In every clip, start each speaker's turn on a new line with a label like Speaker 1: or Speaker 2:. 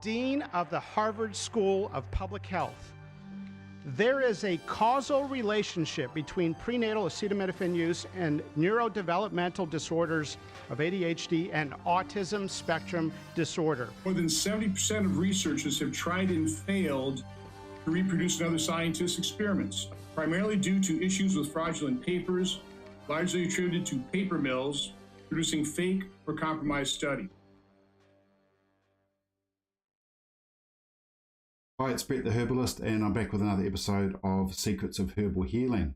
Speaker 1: Dean of the Harvard School of Public Health. There is a causal relationship between prenatal acetaminophen use and neurodevelopmental disorders of ADHD and autism spectrum disorder.
Speaker 2: More than 70% of researchers have tried and failed to reproduce another scientist's experiments, primarily due to issues with fraudulent papers, largely attributed to paper mills producing fake or compromised studies.
Speaker 3: Hi, it's Brett the Herbalist, and I'm back with another episode of Secrets of Herbal Healing.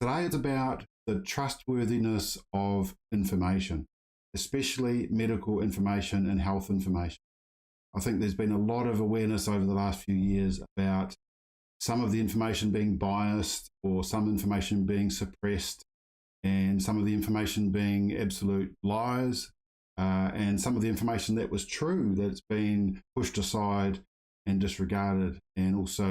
Speaker 3: Today it's about the trustworthiness of information, especially medical information and health information. I think there's been a lot of awareness over the last few years about some of the information being biased or some information being suppressed and some of the information being absolute lies and some of the information that was true that's been pushed aside and disregarded, and also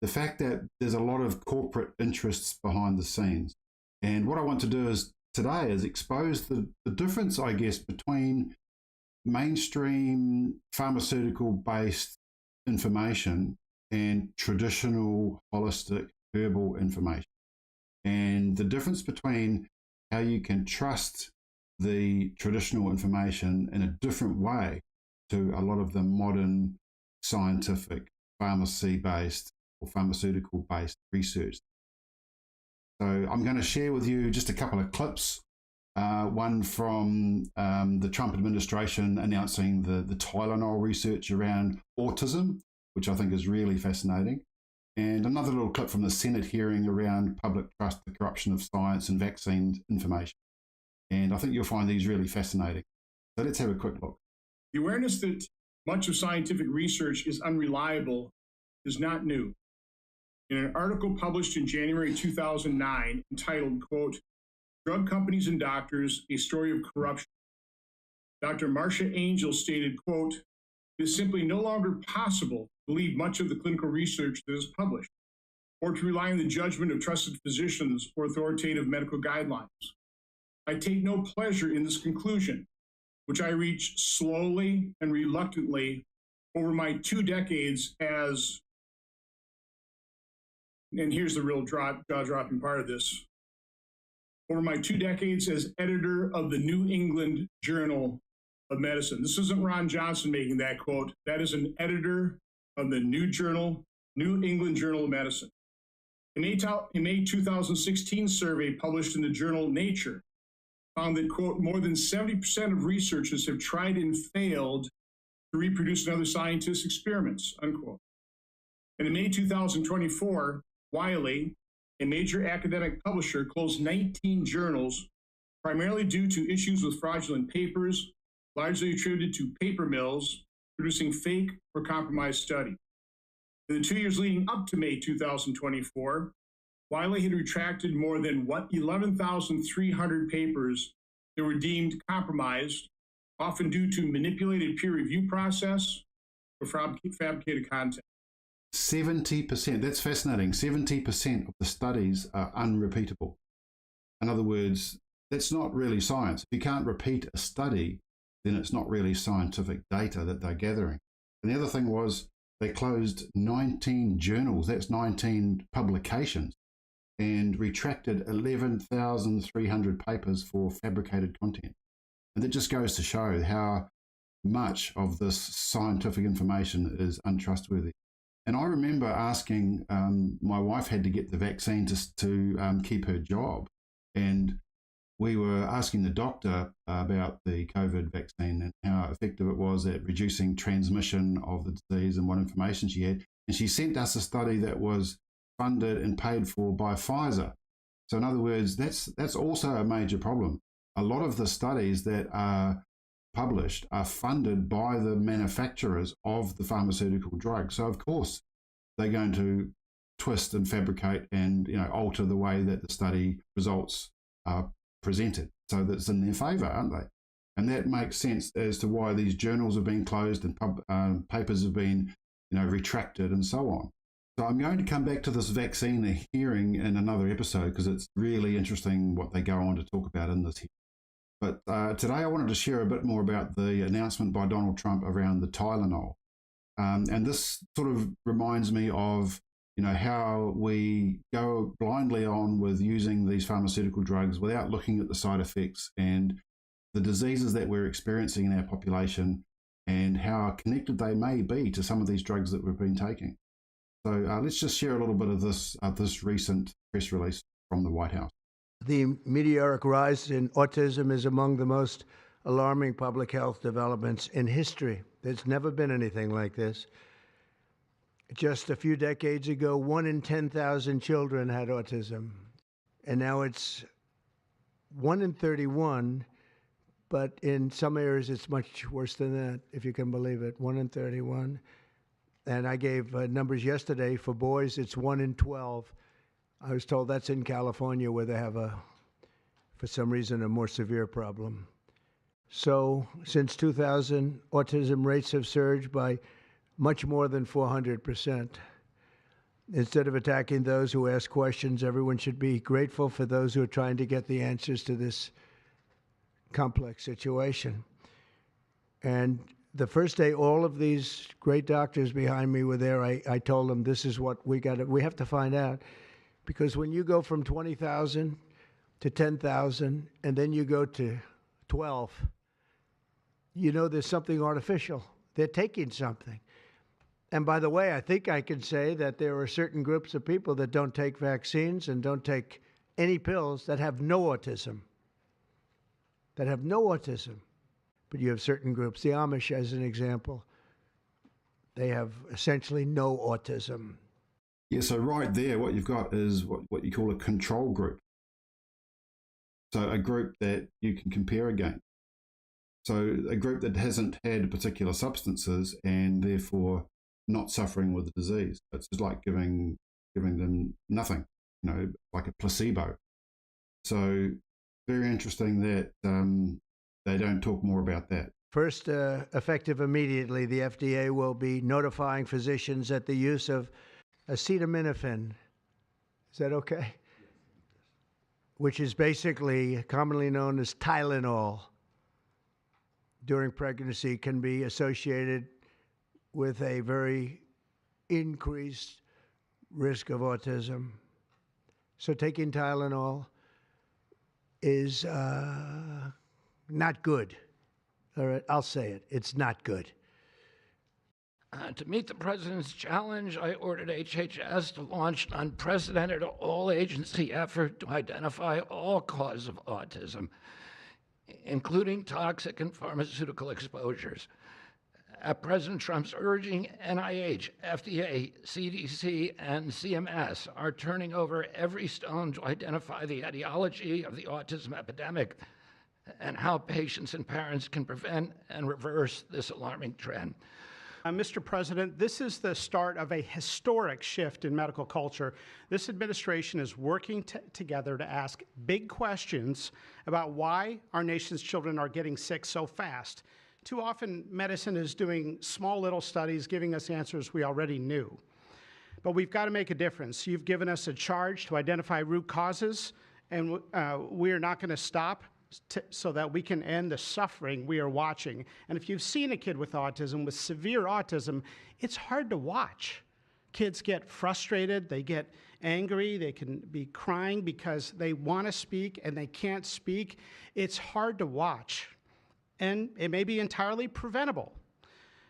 Speaker 3: the fact that there's a lot of corporate interests behind the scenes. And what I want to do today is expose the difference, I guess, between mainstream pharmaceutical-based information and traditional holistic herbal information, and the difference between how you can trust the traditional information in a different way to a lot of the modern scientific, pharmacy-based or pharmaceutical-based research. So I'm going to share with you just a couple of clips, one from the Trump administration announcing the Tylenol research around autism, which I think is really fascinating, and another little clip from the Senate hearing around public trust, the corruption of science and vaccine information. And I think you'll find these really fascinating. So let's have a quick look.
Speaker 2: The awareness that much of scientific research is unreliable is not new. In an article published in January 2009 entitled, quote, "Drug Companies and Doctors, A Story of Corruption," Dr. Marcia Angel stated, quote, "It is simply no longer possible to believe much of the clinical research that is published, or to rely on the judgment of trusted physicians or authoritative medical guidelines. I take no pleasure in this conclusion, which I reached slowly and reluctantly over my 2 decades as," and here's the real jaw-dropping part of this, "over my 2 decades as editor of the New England Journal of Medicine." This isn't Ron Johnson making that quote. That is an editor of the New England Journal of Medicine. A May 2016 survey published in the journal Nature found that, quote, "more than 70% of researchers have tried and failed to reproduce another scientist's experiments," unquote. And in May 2024, Wylie, a major academic publisher, closed 19 journals, primarily due to issues with fraudulent papers, largely attributed to paper mills producing fake or compromised studies. In the 2 years leading up to May 2024, Wylie had retracted more than 11,300 papers that were deemed compromised, often due to manipulated peer review process or fabricated content.
Speaker 3: 70%, that's fascinating. 70% of the studies are unrepeatable. In other words, that's not really science. If you can't repeat a study, then it's not really scientific data that they're gathering. And the other thing was they closed 19 journals, that's 19 publications, and retracted 11,300 papers for fabricated content. And that just goes to show how much of this scientific information is untrustworthy. And I remember asking, my wife had to get the vaccine to keep her job. And we were asking the doctor about the COVID vaccine and how effective it was at reducing transmission of the disease and what information she had. And she sent us a study that was funded and paid for by Pfizer. So in other words, that's also a major problem. A lot of the studies that are published are funded by the manufacturers of the pharmaceutical drug. So of course, they're going to twist and fabricate and alter the way that the study results are presented so that's in their favor, aren't they? And that makes sense as to why these journals have been closed and papers have been retracted and so on. So I'm going to come back to this vaccine hearing in another episode because it's really interesting what they go on to talk about in this hearing. But today I wanted to share a bit more about the announcement by Donald Trump around the Tylenol. And this sort of reminds me of, how we go blindly on with using these pharmaceutical drugs without looking at the side effects and the diseases that we're experiencing in our population and how connected they may be to some of these drugs that we've been taking. So let's just share a little bit of this recent press release from the White House.
Speaker 4: The meteoric rise in autism is among the most alarming public health developments in history. There's never been anything like this. Just a few decades ago, 1 in 10,000 children had autism. And now it's 1 in 31, but in some areas it's much worse than that, if you can believe it, 1 in 31. And I gave numbers yesterday. For boys, it's 1 in 12. I was told that's in California, where they have for some reason, a more severe problem. So since 2000, autism rates have surged by much more than 400%. Instead of attacking those who ask questions, everyone should be grateful for those who are trying to get the answers to this complex situation. And the first day all of these great doctors behind me were there, I told them, this is what we have to find out. Because when you go from 20,000 to 10,000, and then you go to 12, there's something artificial. They're taking something. And by the way, I think I can say that there are certain groups of people that don't take vaccines and don't take any pills that have no autism. But you have certain groups, the Amish as an example, they have essentially no autism.
Speaker 3: Yeah, so right there, what you've got is what you call a control group. So a group that you can compare against. So a group that hasn't had particular substances and therefore not suffering with the disease. It's just like giving them nothing, like a placebo. So very interesting that they don't talk more about that.
Speaker 4: First, effective immediately, the FDA will be notifying physicians that the use of Acetaminophen, is that okay? Which is basically commonly known as Tylenol, during pregnancy can be associated with a very increased risk of autism. So taking Tylenol is not good. All right, I'll say it. It's not good.
Speaker 5: To meet the president's challenge, I ordered HHS to launch an unprecedented all-agency effort to identify all causes of autism, including toxic and pharmaceutical exposures. At President Trump's urging, NIH, FDA, CDC, and CMS are turning over every stone to identify the etiology of the autism epidemic and how patients and parents can prevent and reverse this alarming trend.
Speaker 1: Mr. President, this is the start of a historic shift in medical culture. This administration is working together to ask big questions about why our nation's children are getting sick so fast. Too often, medicine is doing small little studies, giving us answers we already knew. But we've got to make a difference. You've given us a charge to identify root causes, and we are not going to stop so that we can end the suffering we are watching. And if you've seen a kid with autism, with severe autism, it's hard to watch. Kids get frustrated, they get angry, they can be crying because they want to speak and they can't speak. It's hard to watch, and it may be entirely preventable.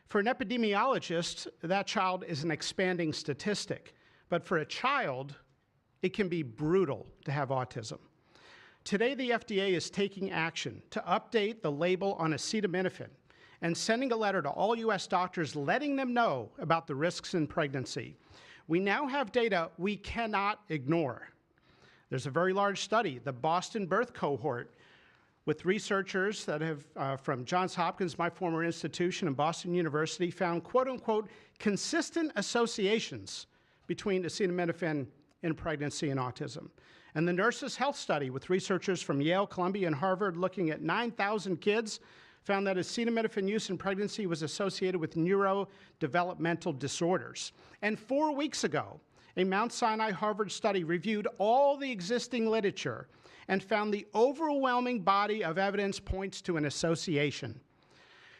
Speaker 1: For an epidemiologist, that child is an expanding statistic. But for a child, it can be brutal to have autism. Today, the FDA is taking action to update the label on acetaminophen and sending a letter to all U.S. doctors letting them know about the risks in pregnancy. We now have data we cannot ignore. There's a very large study, the Boston Birth Cohort, with researchers that have, from Johns Hopkins, my former institution, and Boston University, found quote-unquote consistent associations between acetaminophen in pregnancy and autism. And the Nurses' Health Study with researchers from Yale, Columbia, and Harvard looking at 9,000 kids found that acetaminophen use in pregnancy was associated with neurodevelopmental disorders. And 4 weeks ago, a Mount Sinai Harvard study reviewed all the existing literature and found the overwhelming body of evidence points to an association.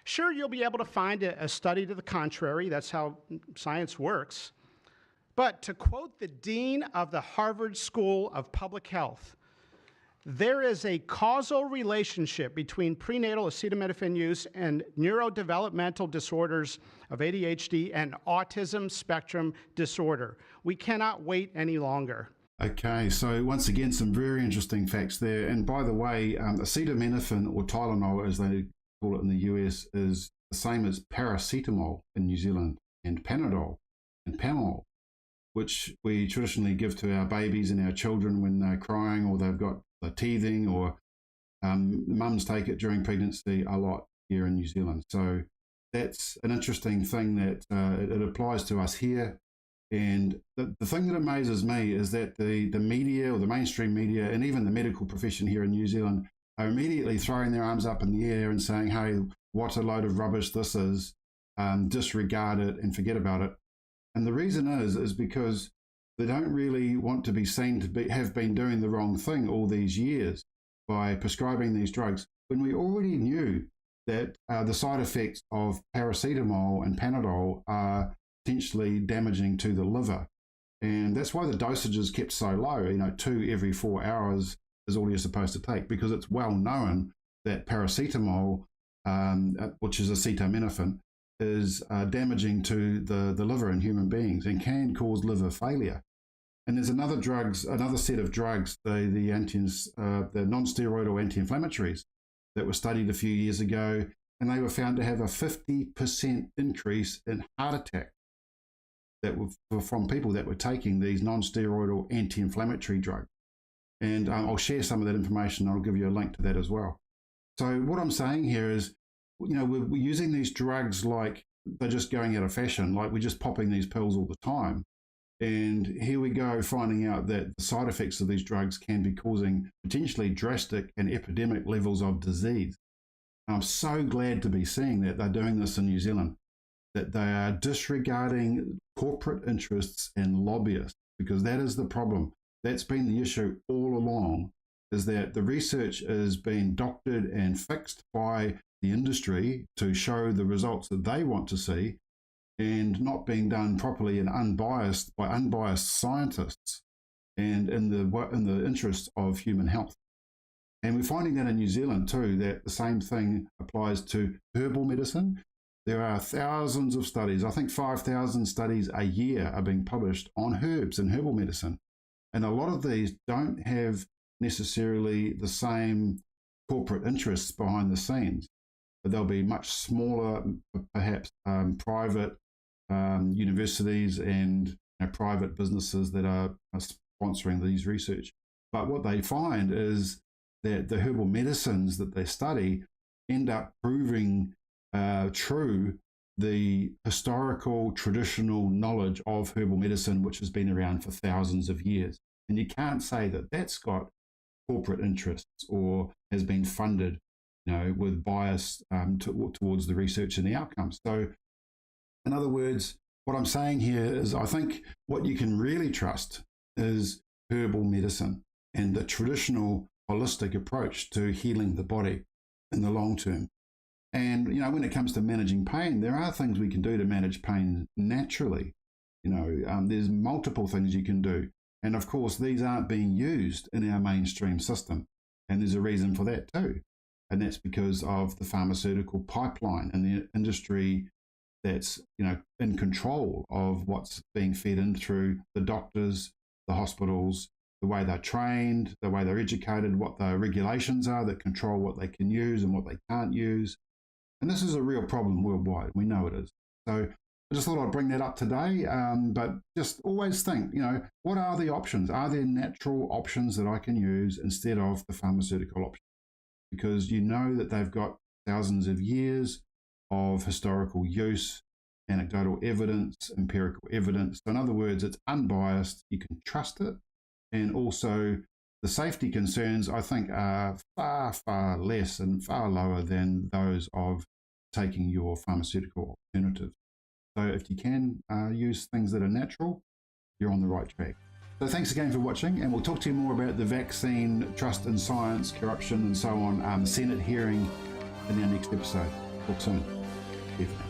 Speaker 1: Sure, you'll be able to find a study to the contrary. That's how science works. But to quote the dean of the Harvard School of Public Health, there is a causal relationship between prenatal acetaminophen use and neurodevelopmental disorders of ADHD and autism spectrum disorder. We cannot wait any longer.
Speaker 3: Okay, so once again, some very interesting facts there. And by the way, acetaminophen, or Tylenol as they call it in the US, is the same as paracetamol in New Zealand, and Panadol and Pamol, which we traditionally give to our babies and our children when they're crying or they've got the teething, or mums take it during pregnancy a lot here in New Zealand. So that's an interesting thing that it applies to us here. And the thing that amazes me is that the media, or the mainstream media, and even the medical profession here in New Zealand are immediately throwing their arms up in the air and saying, hey, what a load of rubbish this is, disregard it and forget about it. And the reason is because they don't really want to be seen to have been doing the wrong thing all these years by prescribing these drugs, when we already knew that the side effects of paracetamol and Panadol are potentially damaging to the liver. And that's why the dosage is kept so low. 2 every 4 hours is all you're supposed to take, because it's well known that paracetamol, which is acetaminophen, is damaging to the liver in human beings and can cause liver failure. And there's another set of drugs, the non-steroidal anti-inflammatories that were studied a few years ago, and they were found to have a 50% increase in heart attack that were from people that were taking these non-steroidal anti-inflammatory drugs. And I'll share some of that information. I'll give you a link to that as well. So what I'm saying here is, we're using these drugs like they're just going out of fashion, like we're just popping these pills all the time. And here we go, finding out that the side effects of these drugs can be causing potentially drastic and epidemic levels of disease. And I'm so glad to be seeing that they're doing this in New Zealand, that they are disregarding corporate interests and lobbyists, because that is the problem. That's been the issue all along, is that the research is being doctored and fixed by the industry to show the results that they want to see, and not being done properly and unbiased by unbiased scientists and in the interest of human health. And we're finding that in New Zealand too, that the same thing applies to herbal medicine. There are thousands of studies, I think 5,000 studies a year are being published on herbs and herbal medicine. And a lot of these don't have necessarily the same corporate interests behind the scenes, but they'll be much smaller, perhaps private universities and private businesses that are sponsoring these research. But what they find is that the herbal medicines that they study end up proving true the historical traditional knowledge of herbal medicine, which has been around for thousands of years. And you can't say that that's got corporate interests or has been funded with bias towards the research and the outcomes. So in other words, what I'm saying here is, I think what you can really trust is herbal medicine and the traditional holistic approach to healing the body in the long term. And, when it comes to managing pain, there are things we can do to manage pain naturally. There's multiple things you can do. And of course, these aren't being used in our mainstream system. And there's a reason for that too. And that's because of the pharmaceutical pipeline and the industry that's in control of what's being fed in through the doctors, the hospitals, the way they're trained, the way they're educated, what the regulations are that control what they can use and what they can't use. And this is a real problem worldwide. We know it is. So I just thought I'd bring that up today. But just always think, what are the options? Are there natural options that I can use instead of the pharmaceutical option? Because that they've got thousands of years of historical use, anecdotal evidence, empirical evidence. So in other words, it's unbiased, you can trust it, and also the safety concerns, I think, are far, far less and far lower than those of taking your pharmaceutical alternative. So if you can use things that are natural, you're on the right track. So thanks again for watching, and we'll talk to you more about the vaccine, trust in science, corruption, and so on, Senate hearing in our next episode. Talk soon. Bye for now.